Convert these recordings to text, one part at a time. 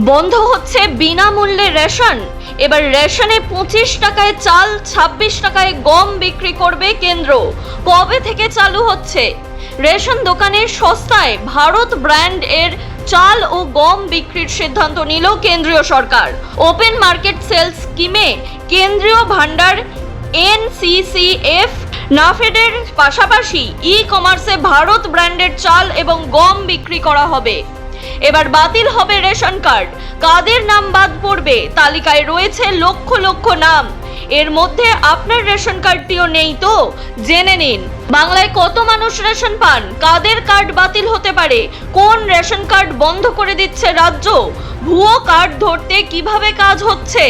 বন্ধ হচ্ছে বিনামূল্যে রেশন। এবার রেশনে 25 টাকায় চাল, 26 টাকায় গম বিক্রি করবে কেন্দ্র। কবে থেকে চালু হচ্ছে? রেশন দোকানে সস্তায় ভারত ব্র্যান্ড এর চাল ও গম বিক্রির সিদ্ধান্ত নিল কেন্দ্রীয় সরকার। ওপেন মার্কেট সেলস স্কিমে কেন্দ্রীয় ভান্ডার NCCF নাফেডের পাশাপাশি ই-কমার্সে ভারত ব্র্যান্ডের চাল এবং গম বিক্রি করা হবে। এবার বাতিল হবে রেশন কার্ড। কাদের নাম বাদ পড়বে? তালিকায় রয়েছে লক্ষ লক্ষ নাম। এর মধ্যে আপনার রেশন কার্ডটিও নেই তো? জেনে নিন বাংলায় কত মানুষ রেশন পান, কাদের কার্ড বাতিল হতে পারে, কোন রেশন কার্ড বন্ধ করে দিচ্ছে রাজ্য, ভুয়ো কার্ড ধরতে কিভাবে কাজ হচ্ছে।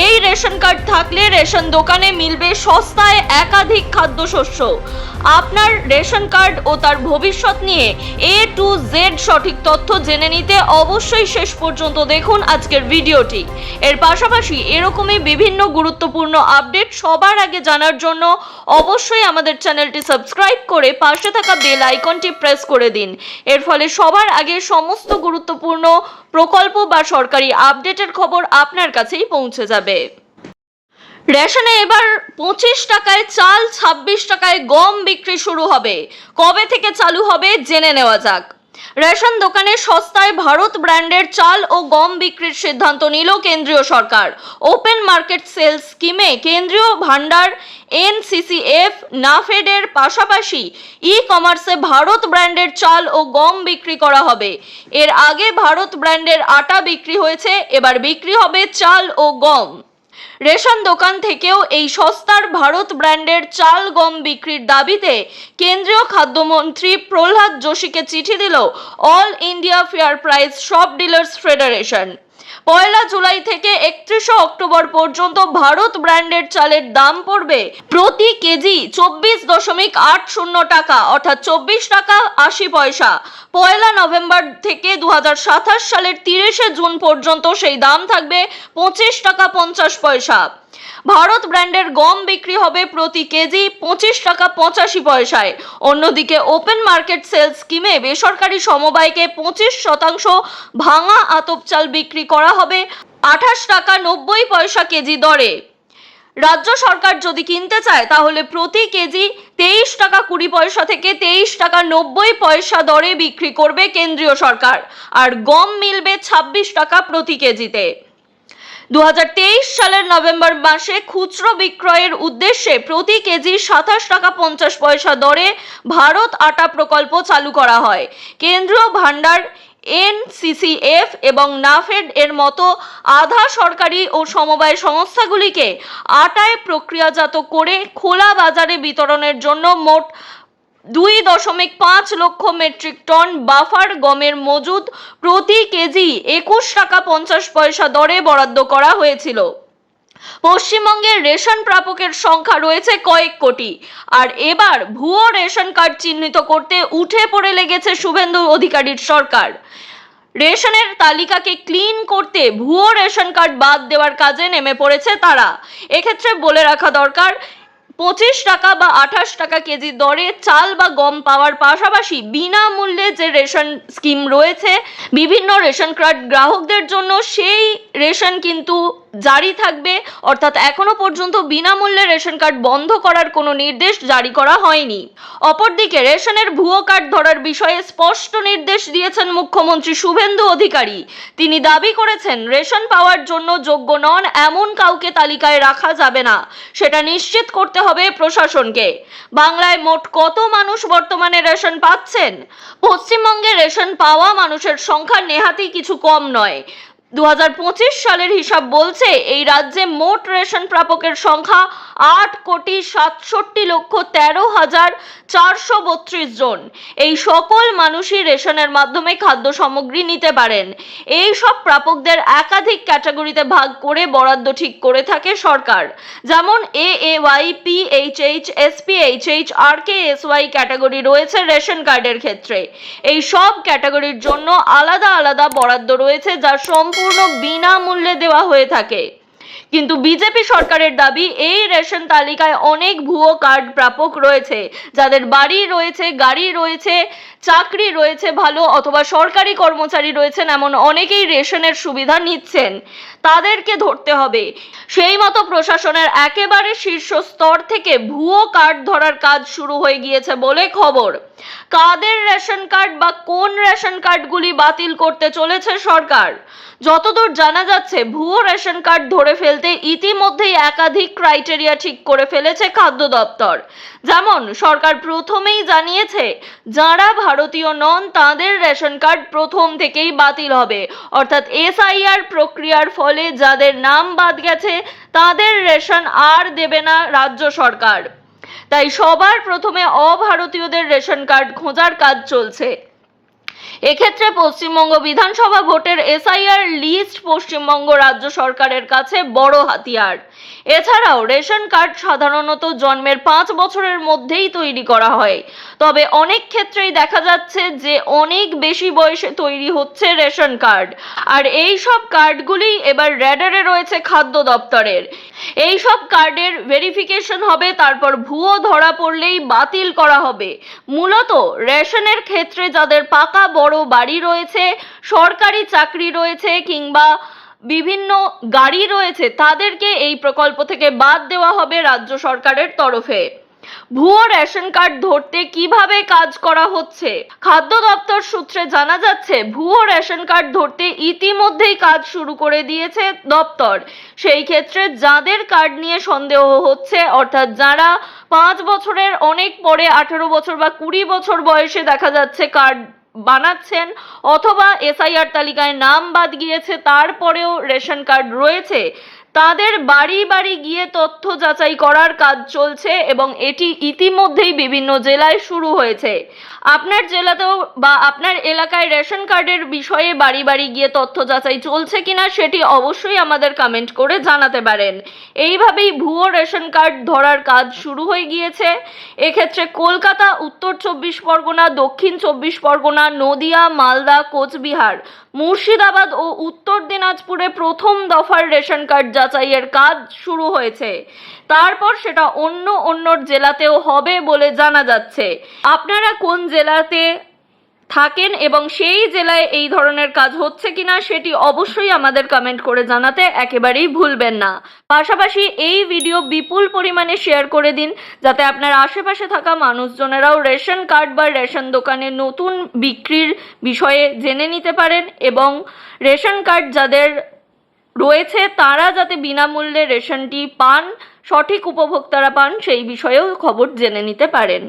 এই রেশন কার্ড থাকলে রেশন দোকানে মিলবে সস্তায় একাধিক খাদ্যশস্য। আপনার রেশন কার্ড ও তার ভবিষ্যৎ নিয়ে A to Z সঠিক তথ্য জেনে নিতে অবশ্যই শেষ পর্যন্ত দেখুন আজকের ভিডিওটি। এর পাশাপাশি এরকমই বিভিন্ন গুরুত্বপূর্ণ আপডেট সবার আগে জানার জন্য অবশ্যই আমাদের চ্যানেলটি সাবস্ক্রাইব করে পাশে থাকা বেল আইকনটি প্রেস করে দিন। এর ফলে সবার আগে সমস্ত গুরুত্বপূর্ণ প্রকল্প বা সরকারি আপডেটের খবর আপনার কাছেই পৌঁছে যাবে। রেশনে এবার 25 টাকায় চাল, 26 টাকায় গম বিক্রি শুরু হবে। কবে থেকে চালু হবে জেনে নেওয়া যাক। রেশন দোকানে সস্তায় ভারত ব্র্যান্ডের চাল ও গম বিক্রির সিদ্ধান্ত নিল কেন্দ্রীয় সরকার। ওপেন মার্কেট সেলস স্কিমে কেন্দ্রীয় ভান্ডার NCCF নাফেডের পাশাপাশি ই-কমার্সে ভারত ব্র্যান্ডের চাল ও গম বিক্রি করা হবে। এর আগে ভারত ব্র্যান্ডের আটা বিক্রি হয়েছে, এবার বিক্রি হবে চাল ও গম। রেশন দোকান থেকেও এই সস্তার ভারত ব্র্যান্ডের চাল গম বিক্রির দাবিতে কেন্দ্রীয় খাদ্যমন্ত্রী প্রহ্লাদ যোশীকে চিঠি দিল all India fair price shop dealers federation. 1 July থেকে 31 অক্টোবর পর্যন্ত ভারত ব্র্যান্ডের চালের দাম পড়বে প্রতি কেজি 24.80 টাকা, অর্থাৎ 24 টাকা 80 পয়সা। 1 নভেম্বর থেকে 2027 সালের 30 জুন পর্যন্ত সেই দাম থাকবে 25 টাকা 50 পয়সা। ভারত ব্র্যান্ডের গম বিক্রি হবে প্রতি কেজি 25 টাকা 85 পয়সায়। অন্যদিকে ওপেন মার্কেট সেলস স্কিমে বেসরকারি সমবায়কে 25% ভাঙা আতপ চাল বিক্রি করা হবে 28 টাকা 90 পয়সা কেজি দরে। রাজ্য সরকার যদি কিনতে চায় তাহলে প্রতি কেজি 23 টাকা 20 পয়সা থেকে 23 টাকা 90 পয়সা দরে বিক্রি করবে কেন্দ্রীয় সরকার, আর গম মিলবে 26 টাকা প্রতি কেজিতে। 2023 সালের নভেম্বর মাসে খুচরো বিক্রয়ের উদ্দেশ্যে প্রতি কেজি 27 টাকা 50 পয়সা দরে ভারত আটা প্রকল্প চালু করা হয়। কেন্দ্রীয় ভান্ডার NCCF এবং নাফেড এর মতো আধা সরকারি ও সমবায় সংস্থাগুলিকে আটায় প্রক্রিয়াজাত করে খোলা বাজারে বিতরণের জন্য মোট 2.5 লক্ষ মেট্রিক টন বাফার গমের মজুদ প্রতি কেজি 21 টাকা 50 পয়সা দরে বরাদ্দ করা হয়েছিল। পশ্চিমবঙ্গের রেশন প্রাপকের সংখ্যা রয়েছে কয়েক কোটি, আর এবার ভুয়ো রেশন কার্ড চিহ্নিত করতে উঠে পড়ে লেগেছে শুভেন্দু অধিকারীর সরকার। রেশনের তালিকাকে ক্লিন করতে ভুয়ো রেশন কার্ড বাদ দেওয়ার কাজে নেমে পড়েছে তারা। এক্ষেত্রে বলে রাখা দরকার, 25 টাকা বা 28 টাকা কেজি দরে চাল বা গম পাওয়ার পাশাপাশি বিনামূল্যে যে রেশন স্কিম রয়েছে বিভিন্ন রেশন কার্ড গ্রাহকদের জন্য, সেই রেশন কিন্তু জারি থাকবে। অর্থাৎ এখনো পর্যন্ত বিনামূল্যে রেশন কার্ড বন্ধ করার কোনো নির্দেশ জারি করা হয়নি। অপরদিকে রেশনের ভুয়ো কার্ড ধরার বিষয়ে স্পষ্ট নির্দেশ দিয়েছেন মুখ্যমন্ত্রী শুভেন্দু অধিকারী। তিনি দাবি করেছেন, রেশন পাওয়ার জন্য যোগ্য নন এমন কাউকে তালিকায় রাখা যাবে না, সেটা নিশ্চিত করতে হবে প্রশাসনকে। বাংলায় মোট কত মানুষ বর্তমানে রেশন পাচ্ছেন? পশ্চিমবঙ্গে রেশন পাওয়া মানুষের সংখ্যা নেহাতি কিছু কম নয়। 2025 সালের হিসাব বলছে এই রাজ্যে মোট রেশন প্রাপকের সংখ্যা 8,67,13,432 জন। এই সকল মানুষই রেশনের মাধ্যমে খাদ্য সামগ্রী নিতে পারেন। এই সব প্রাপকদের একাধিক ক্যাটাগরিতে ভাগ করে বরাদ্দ ঠিক করে থাকে সরকার, যেমন AAY, PHH, SPHH, RKSY category রয়েছে রেশন কার্ডের ক্ষেত্রে। এই সব ক্যাটাগরির জন্য আলাদা আলাদা বরাদ্দ রয়েছে, যা সম্পূর্ণ বিনামূল্যে দেওয়া হয়ে থাকে। কিন্তু বিজেপি সরকারের দাবি এই রেশন তালিকায় অনেক ভুয়ো কার্ড প্রাপক রয়েছে, যাদের বাড়ি রয়েছে, গাড়ি রয়েছে, চাকরি রয়েছে ভালো, অথবা সরকারি কর্মচারী রয়েছেন, এমন অনেকেই রেশনের সুবিধা নিচ্ছেন। তাদেরকে ধরতে হবে। সেই মতো প্রশাসনের একেবারে শীর্ষ স্তর থেকে ভুয়ো কার্ড ধরার কাজ শুরু হয়ে গিয়েছে বলে খবর। কাদের রেশন কার্ড বা কোন রেশন কার্ডগুলি বাতিল করতে চলেছে সরকার? যতদূর জানা যাচ্ছে, ভুয়ো রেশন কার্ড ধরে ফেলতে ইতিমধ্যেই একাধিক ক্রাইটেরিয়া ঠিক করে ফেলেছে খাদ্য দপ্তর। যেমন, সরকার প্রথমেই জানিয়েছে যারা ভারতীয় নন তাদের রেশন কার্ড প্রথম থেকেই বাতিল হবে, অর্থাৎ SIR প্রক্রিয়ার ফলে যাদের নাম বাদ গেছে তাদের রেশন আর দেবে না রাজ্য সরকার। তাই সবার প্রথমে অভারতীয়দের রেশন কার্ড খোঁজার কাজ চলছে। এক্ষেত্রে পশ্চিমবঙ্গ বিধানসভা ভোটের SIR লিস্ট পশ্চিমবঙ্গ রাজ্য সরকারের কাছে বড় হাতিয়ার। এছাড়াও রেশন কার্ড সাধারণত জন্মের 5 বছরের মধ্যেই তৈরি করা হয়, তবে অনেক ক্ষেত্রেই দেখা যাচ্ছে যে অনেক বেশি বয়সে তৈরি হচ্ছে রেশন কার্ড। আর এই সব কার্ডগুলি এবার র্যাডারে রয়েছে খাদ্য দপ্তরের। এই সব কার্ডের ভেরিফিকেশন হবে, তারপর ভুয়ো ধরা পড়লেই বাতিল করা হবে। মূলত রেশনের ক্ষেত্রে যাদের পাকা বড় বাড়ি রয়েছে, সরকারি চাকরি রয়েছে কিংবা বিভিন্ন গাড়ি রয়েছে, তাদেরকে এই প্রকল্প থেকে বাদ দেওয়া হবে রাজ্য সরকারের তরফে। ভুয়ো রেশন কার্ড ধরতে কিভাবে কাজ করা হচ্ছে? খাদ্য দপ্তর সূত্রে জানা যাচ্ছে, ভুয়ো রেশন কার্ড ধরতে ইতিমধ্যেই কাজ শুরু করে দিয়েছে দপ্তর। সেই ক্ষেত্রে যাদের কার্ড নিয়ে সন্দেহ হচ্ছে, অর্থাৎ যারা 5 বছরের অনেক পরে 18 বছর বা 20 বছর বয়সে দেখা যাচ্ছে কার্ড বানাচ্ছেন, অথবা SIR তালিকায় নাম বাদ গিয়েছে তারপরেও রেশন কার্ড রয়েছে, তাদের বাড়ি বাড়ি গিয়ে তথ্য যাচাই করার কাজ চলছে এবং এটি ইতিমধ্যেই বিভিন্ন জেলায় শুরু হয়েছে। আপনার জেলাতেও বা আপনার এলাকায় রেশন কার্ডের বিষয়ে বাড়ি বাড়ি গিয়ে তথ্য যাচাই চলছে কিনা সেটি অবশ্যই আমাদের কমেন্ট করে জানাতে পারেন। এইভাবেই ভুয়ো রেশন কার্ড ধরার কাজ শুরু হয়ে গিয়েছে। এক্ষেত্রে কলকাতা, উত্তর 24 পরগনা, দক্ষিণ 24 পরগনা, নদিয়া, মালদা, কোচবিহার, মুর্শিদাবাদ ও উত্তর দিনাজপুরে প্রথম দফার রেশন কার্ড যাচাইয়ের কাজ শুরু হয়েছে। তারপর সেটা অন্য জেলাতেও হবে বলে জানা যাচ্ছে। আপনারা কোন জেলাতে থাকেন এবং সেই জেলায় এই ধরনের কাজ হচ্ছে কিনা সেটি অবশ্যই আমাদের কমেন্ট করে জানাতে একেবারেই ভুলবেন না। পাশাপাশি এই ভিডিও বিপুল পরিমাণে শেয়ার করে দিন, যাতে আপনার আশেপাশে থাকা মানুষজনেরাও রেশন কার্ড বা রেশন দোকানে নতুন বিক্রির বিষয়ে জেনে নিতে পারেন এবং রেশন কার্ড যাদের রয়েছে তারা যাতে বিনামূল্যে রেশনটি পান, সঠিক উপভোক্তারা পান, সেই বিষয়েও খবর জেনে নিতে পারেন।